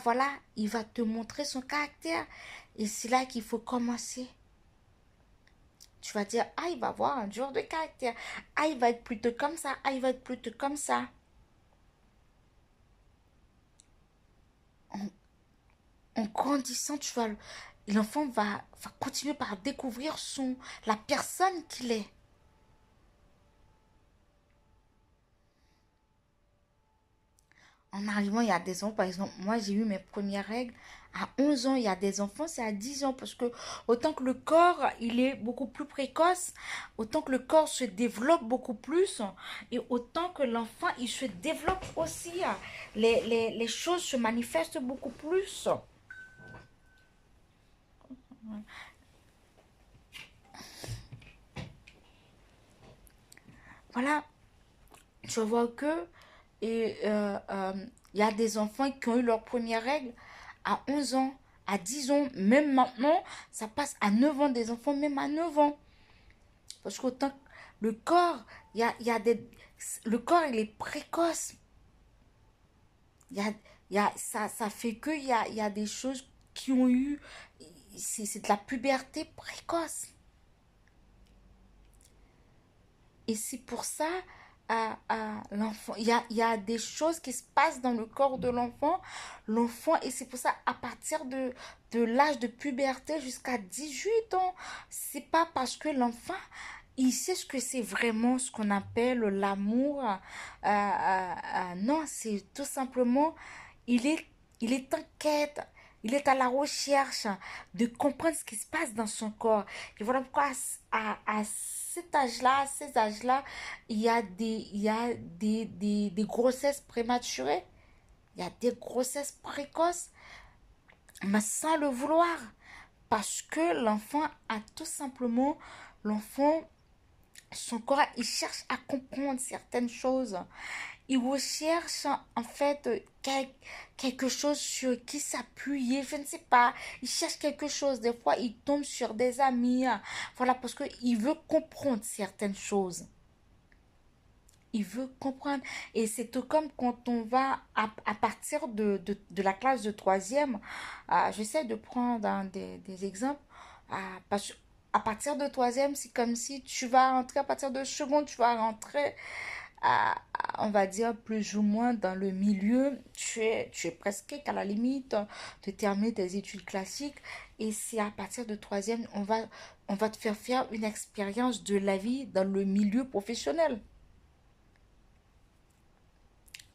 S1: voilà, il va te montrer son caractère. Et c'est là qu'il faut commencer. Tu vas dire, ah, il va avoir un genre de caractère. Ah, il va être plutôt comme ça. Ah, il va être plutôt comme ça. En, en grandissant, l'enfant va continuer par découvrir la personne qu'il est. En arrivant, il y a des enfants, par exemple, moi j'ai eu mes premières règles à 11 ans, il y a des enfants, c'est à 10 ans, parce que autant que le corps, il est beaucoup plus précoce, autant que le corps se développe beaucoup plus, et autant que l'enfant, il se développe aussi, les choses se manifestent beaucoup plus. Voilà, je vois que et il y a des enfants qui ont eu leur première règle à 11 ans, à 10 ans, même maintenant, ça passe à 9 ans, des enfants même à 9 ans. Parce qu'autant le corps, il y a des, le corps, il est précoce. Il y a, ça fait il y a des choses qui ont eu, c'est de la puberté précoce. Et c'est pour ça, l'enfant, il y a des choses qui se passent dans le corps de l'enfant, et c'est pour ça, à partir de l'âge de puberté jusqu'à 18 ans, c'est pas parce que l'enfant, il sait ce que c'est vraiment ce qu'on appelle l'amour. Non, c'est tout simplement, il est, il est en quête. Il est à la recherche de comprendre ce qui se passe dans son corps. Et voilà pourquoi à cet âge-là, à ces âges-là, il y a des grossesses prématurées. Il y a des grossesses précoces, mais sans le vouloir. Parce que l'enfant a tout simplement, l'enfant, son corps, il cherche à comprendre certaines choses. Il recherche en fait quelque chose sur qui s'appuyer, je ne sais pas. Il cherche quelque chose. Des fois, il tombe sur des amis. Voilà, parce qu'il veut comprendre certaines choses. Il veut comprendre. Et c'est tout comme quand on va à partir de la classe de troisième. J'essaie de prendre des exemples. Parce que à partir de troisième, c'est comme si tu vas rentrer à partir de seconde, tu vas rentrer on va dire, plus ou moins dans le milieu. Tu es presque à la limite de terminer tes études classiques. Et c'est à partir de troisième, on va te faire une expérience de la vie dans le milieu professionnel.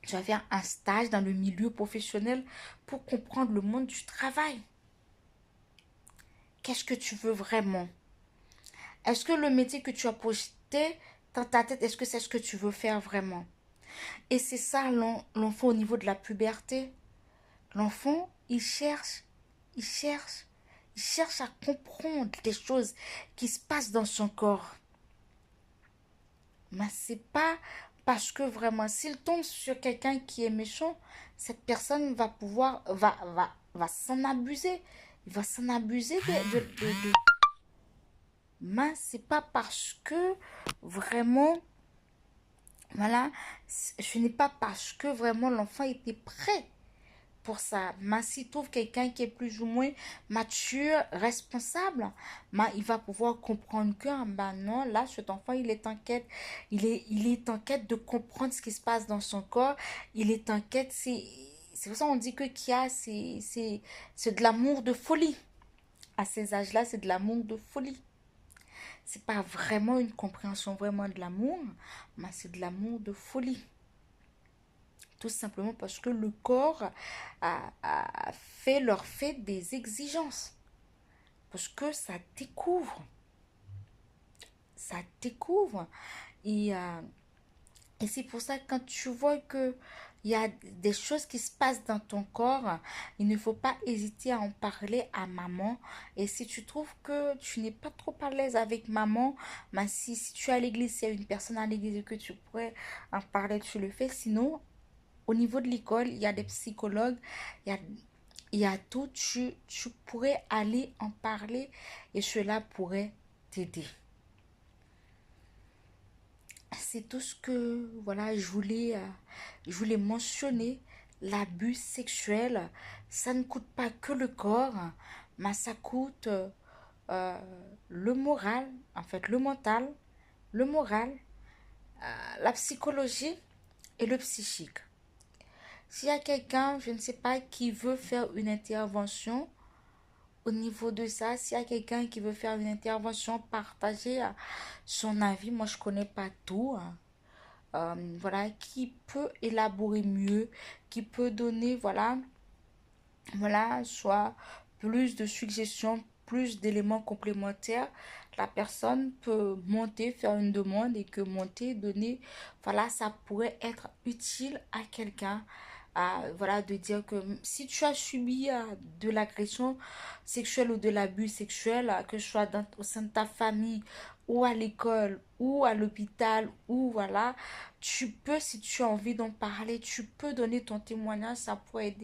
S1: Tu vas faire un stage dans le milieu professionnel pour comprendre le monde du travail. Qu'est-ce que tu veux vraiment? Est-ce que le métier que tu as projeté dans ta tête, est-ce que c'est ce que tu veux faire vraiment? Et c'est ça l'enfant au niveau de la puberté. L'enfant, il cherche, il cherche à comprendre les choses qui se passent dans son corps. Mais c'est pas parce que vraiment, s'il tombe sur quelqu'un qui est méchant, cette personne va s'en abuser. Il va s'en abuser de. Mais c'est pas parce que vraiment, voilà, ce n'est pas parce que vraiment l'enfant était prêt pour ça. Mais s'il trouve quelqu'un qui est plus ou moins mature, responsable, mais il va pouvoir comprendre que, ben non, là, cet enfant, il est en quête. Il est en quête de comprendre ce qui se passe dans son corps. Il est en quête, c'est pour ça qu'on dit que Kia, c'est de l'amour de folie. À ces âges-là, c'est de l'amour de folie. C'est pas vraiment une compréhension vraiment de l'amour, mais c'est de l'amour de folie. Tout simplement parce que le corps leur fait des exigences. Parce que ça découvre. Ça découvre. Et, euh, et c'est pour ça que quand tu vois que il y a des choses qui se passent dans ton corps, il ne faut pas hésiter à en parler à maman. Et si tu trouves que tu n'es pas trop à l'aise avec maman, mais si tu es à l'église, s'il y a une personne à l'église que tu pourrais en parler, tu le fais. Sinon, au niveau de l'école, il y a des psychologues, il y a, il y a tout. Tu pourrais aller en parler et cela pourrait t'aider. C'est tout ce que voilà, je voulais mentionner l'abus sexuel, ça ne coûte pas que le corps, mais ça coûte euh, le moral, en fait le mental, le moral, la psychologie et le psychique. S'il y a quelqu'un, je ne sais pas, qui veut faire une intervention au niveau de ça, s'il y a quelqu'un qui veut faire une intervention, partager son avis, moi je connais pas tout, hein. Voilà, qui peut élaborer mieux, qui peut donner, voilà, soit plus de suggestions, plus d'éléments complémentaires. La personne peut monter, faire une demande et que monter, donner, voilà, ça pourrait être utile à quelqu'un. Voilà, de dire que si tu as subi de l'agression sexuelle ou de l'abus sexuel, que ce soit au sein de ta famille ou à l'école ou à l'hôpital ou voilà, tu peux, si tu as envie d'en parler, tu peux donner ton témoignage, ça pourrait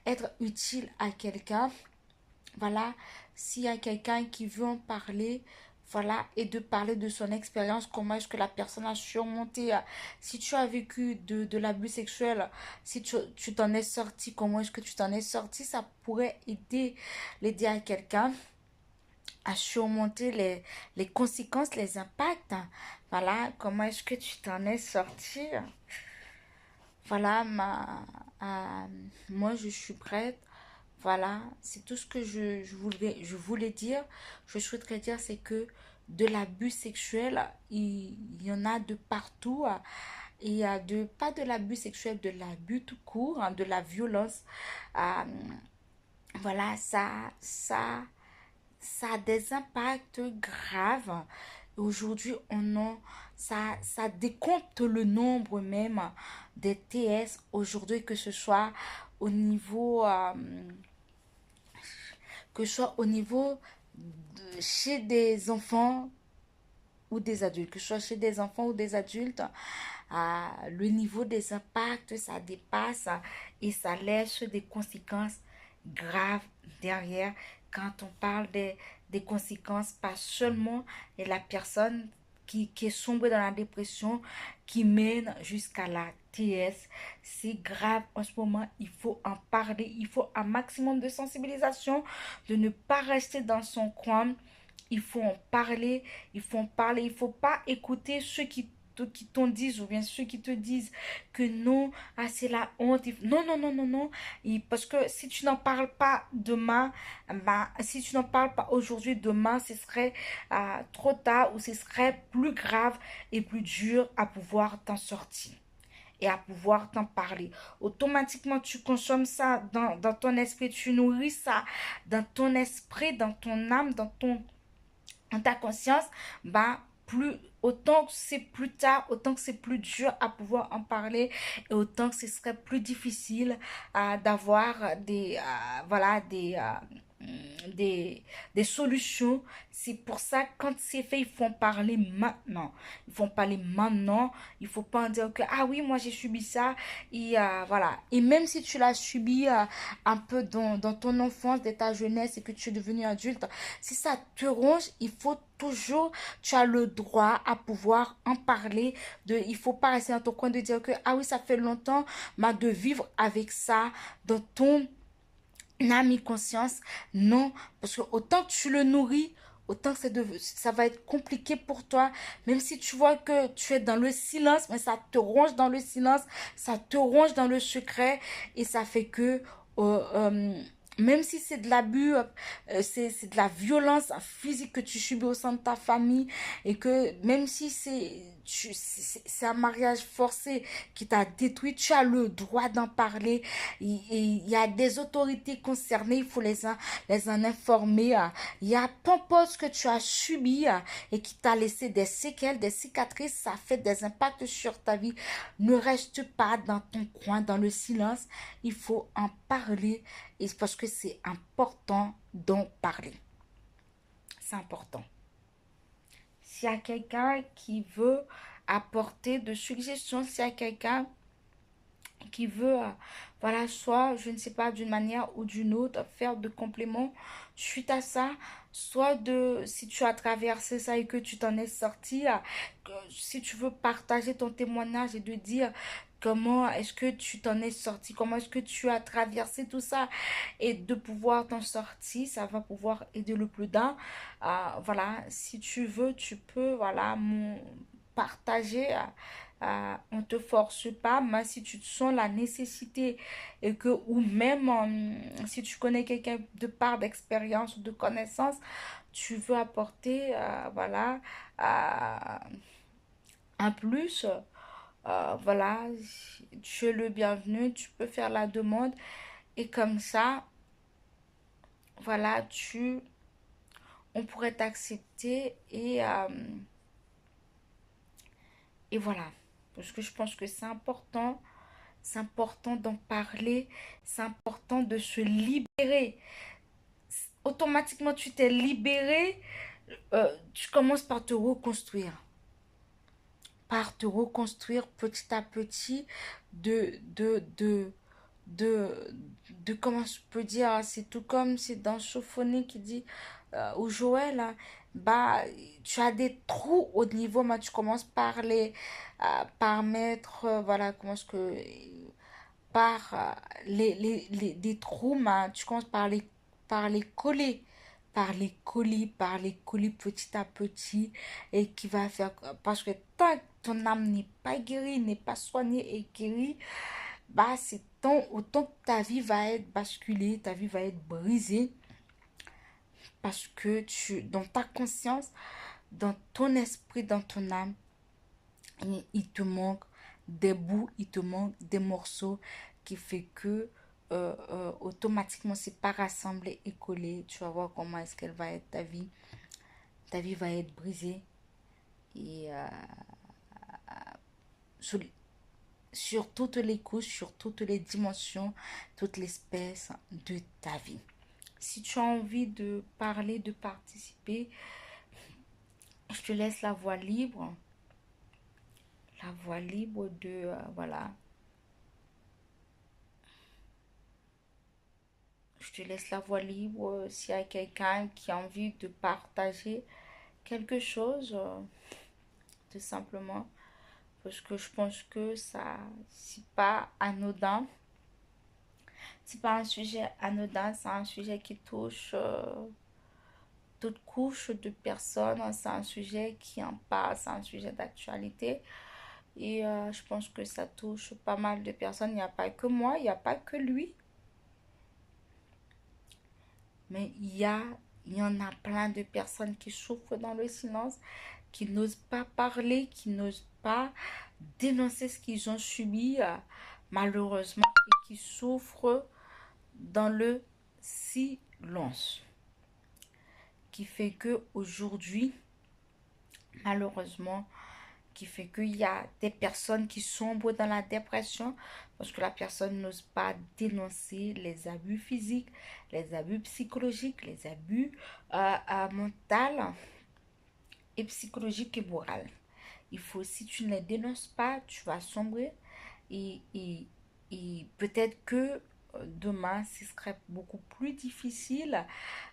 S1: être utile à quelqu'un. Voilà, s'il y a quelqu'un qui veut en parler, voilà, et de parler de son expérience, comment est-ce que la personne a surmonté, si tu as vécu de l'abus sexuel, si tu t'en es sorti, comment est-ce que tu t'en es sorti, ça pourrait l'aider à quelqu'un à surmonter les conséquences, les impacts. Voilà, comment est-ce que tu t'en es sorti. Voilà, euh, moi je suis prête. Voilà, c'est tout ce que je voulais dire. Je souhaiterais dire, c'est que de l'abus sexuel, il y en a de partout. Il y a pas de l'abus sexuel, de l'abus tout court, hein, de la violence. Euh, voilà, ça a des impacts graves. Aujourd'hui, ça décompte le nombre même des TS aujourd'hui, que ce soit au niveau chez des enfants ou des adultes, que ce soit chez des enfants ou des adultes, le niveau des impacts, ça dépasse et ça laisse des conséquences graves derrière quand on parle des conséquences, pas seulement de la personne qui est sombre dans la dépression, qui mène jusqu'à la TS. C'est grave en ce moment, il faut en parler, il faut un maximum de sensibilisation, de ne pas rester dans son coin. Il faut en parler, il faut en parler, il faut pas écouter ceux qui t'en disent ou bien ceux qui te disent que non, c'est la honte. Non, non, non, non, non. Parce que si tu n'en parles pas demain, bah, si tu n'en parles pas aujourd'hui, demain, ce serait trop tard ou ce serait plus grave et plus dur à pouvoir t'en sortir et à pouvoir t'en parler. Automatiquement, tu consommes ça dans ton esprit, tu nourris ça dans ton esprit, dans ton âme, dans ta conscience, bah, autant que c'est plus tard, autant que c'est plus dur à pouvoir en parler et autant que ce serait plus difficile d'avoir voilà, des solutions. C'est pour ça que quand c'est fait, il faut en parler maintenant. Il faut en parler maintenant. Il faut pas en dire que, ah oui, moi j'ai subi ça. Et voilà. Et même si tu l'as subi un peu dans ton enfance, de ta jeunesse et que tu es devenu adulte, si ça te ronge, il faut toujours, tu as le droit à pouvoir en parler. Il faut pas rester dans ton coin de dire que, ah oui, ça fait longtemps, mais de vivre avec ça dans ton âme et conscience. Non, parce que autant que tu le nourris, autant que ça va être compliqué pour toi. Même si tu vois que tu es dans le silence, mais ça te ronge dans le silence, ça te ronge dans le secret et ça fait que euh, euh, même si c'est de l'abus, c'est de la violence physique que tu subis au sein de ta famille et que même si c'est un mariage forcé qui t'a détruit, tu as le droit d'en parler. Il y a des autorités concernées, il faut les en informer. Il y a peu importe ce que tu as subi et qui t'a laissé des séquelles, des cicatrices, ça fait des impacts sur ta vie. Ne reste pas dans ton coin, dans le silence. Il faut en parler et parce que c'est important d'en parler. C'est important. S'il y a quelqu'un qui veut apporter de suggestions, s'il y a quelqu'un qui veut, voilà, soit, je ne sais pas, d'une manière ou d'une autre, faire de compléments suite à ça, soit si tu as traversé ça et que tu t'en es sorti, si tu veux partager ton témoignage et de dire comment est-ce que tu t'en es sorti, comment est-ce que tu as traversé tout ça et de pouvoir t'en sortir, ça va pouvoir aider le plus d'un. Voilà, si tu veux, tu peux, voilà, partager. On te force pas, mais si tu te sens la nécessité et que, ou même si tu connais quelqu'un de part d'expérience ou de connaissance, tu veux apporter, voilà, euh, un plus, voilà, tu es le bienvenu, tu peux faire la demande et comme ça, voilà, on pourrait t'accepter et voilà. Parce que je pense que c'est important d'en parler, c'est important de se libérer. Automatiquement, tu t'es libéré, tu commences par te reconstruire petit à petit de, de, de, de, comment je peux dire, c'est tout comme c'est dans Sophonie qui dit au Joël, hein, bah, tu as des trous au niveau, mais tu commences par par mettre, voilà, comment est-ce que, par des trous, mais tu commences par les coller, par les coller petit à petit, et qui va faire, parce que tant que ton âme n'est pas guérie, n'est pas soignée et guérie, bah, c'est autant que ta vie va être basculée, ta vie va être brisée, parce que dans ta conscience, dans ton esprit, dans ton âme, il te manque des bouts, il te manque des morceaux qui fait que automatiquement c'est pas rassemblé et collé. Tu vas voir comment est-ce qu'elle va être ta vie. Ta vie va être brisée et sur, sur toutes les couches, sur toutes les dimensions, toutes les espèces de ta vie. Si tu as envie de parler, de participer, je te laisse la voie libre. La voie libre de, voilà, je te laisse la voie libre s'il y a quelqu'un qui a envie de partager quelque chose, tout simplement. Parce que je pense que ça, c'est pas anodin. C'est pas un sujet anodin, c'est un sujet qui touche toute couche de personnes. C'est un sujet qui en parle, c'est un sujet d'actualité. Et je pense que ça touche pas mal de personnes. Il n'y a pas que moi, il n'y a pas que lui. Mais il y en a plein de personnes qui souffrent dans le silence, qui n'osent pas parler, qui n'osent pas dénoncer ce qu'ils ont subi, malheureusement, et qui souffrent dans le silence. Qui fait que aujourd'hui, malheureusement, qui fait qu'il y a des personnes qui sombrent dans la dépression parce que la personne n'ose pas dénoncer les abus physiques, les abus psychologiques, les abus mentaux et psychologiques et moraux. Il faut, si tu ne les dénonces pas, tu vas sombrer et, et, et peut-être que demain, ce serait beaucoup plus difficile.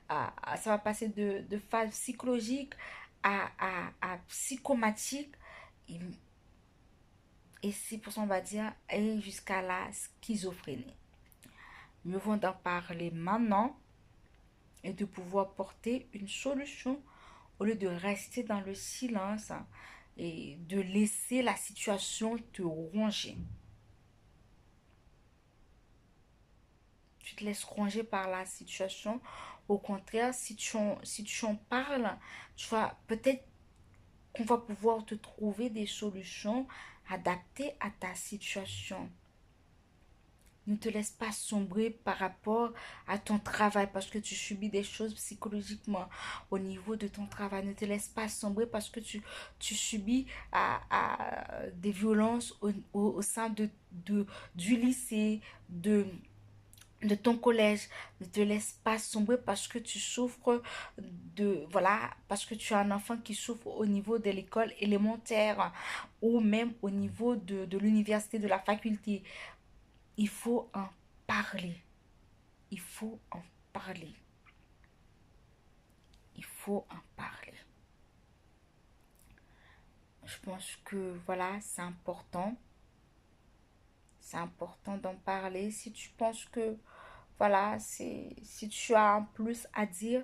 S1: Ça va passer de phase psychologique à psychomatique. Et, et 6%, on va dire, et jusqu'à la schizophrénie. Mieux vaut d'en parler maintenant et de pouvoir porter une solution au lieu de rester dans le silence et de laisser la situation te ronger. Tu te laisses ronger par la situation. Au contraire, si tu en parles, tu vas peut-être qu'on va pouvoir te trouver des solutions adaptées à ta situation. Ne te laisse pas sombrer par rapport à ton travail parce que tu subis des choses psychologiquement au niveau de ton travail. Ne te laisse pas sombrer parce que tu subis des violences au sein du lycée, de ton collège. Ne te laisse pas sombrer parce que tu souffres voilà, parce que tu as un enfant qui souffre au niveau de l'école élémentaire ou même au niveau de l'université, de la faculté. Il faut en parler. Il faut en parler. Il faut en parler. Je pense que voilà, c'est important. C'est important d'en parler. Si tu penses que, voilà, si tu as un plus à dire,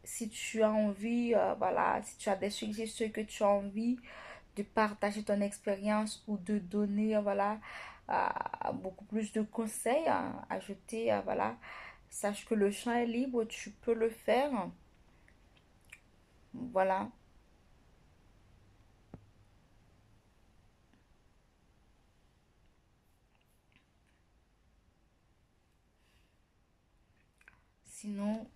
S1: si tu as envie, voilà, si tu as des suggestions que tu as envie de partager ton expérience ou de donner, voilà, beaucoup plus de conseils à ajouter, voilà, sache que le champ est libre, tu peux le faire. Voilà. Sinon,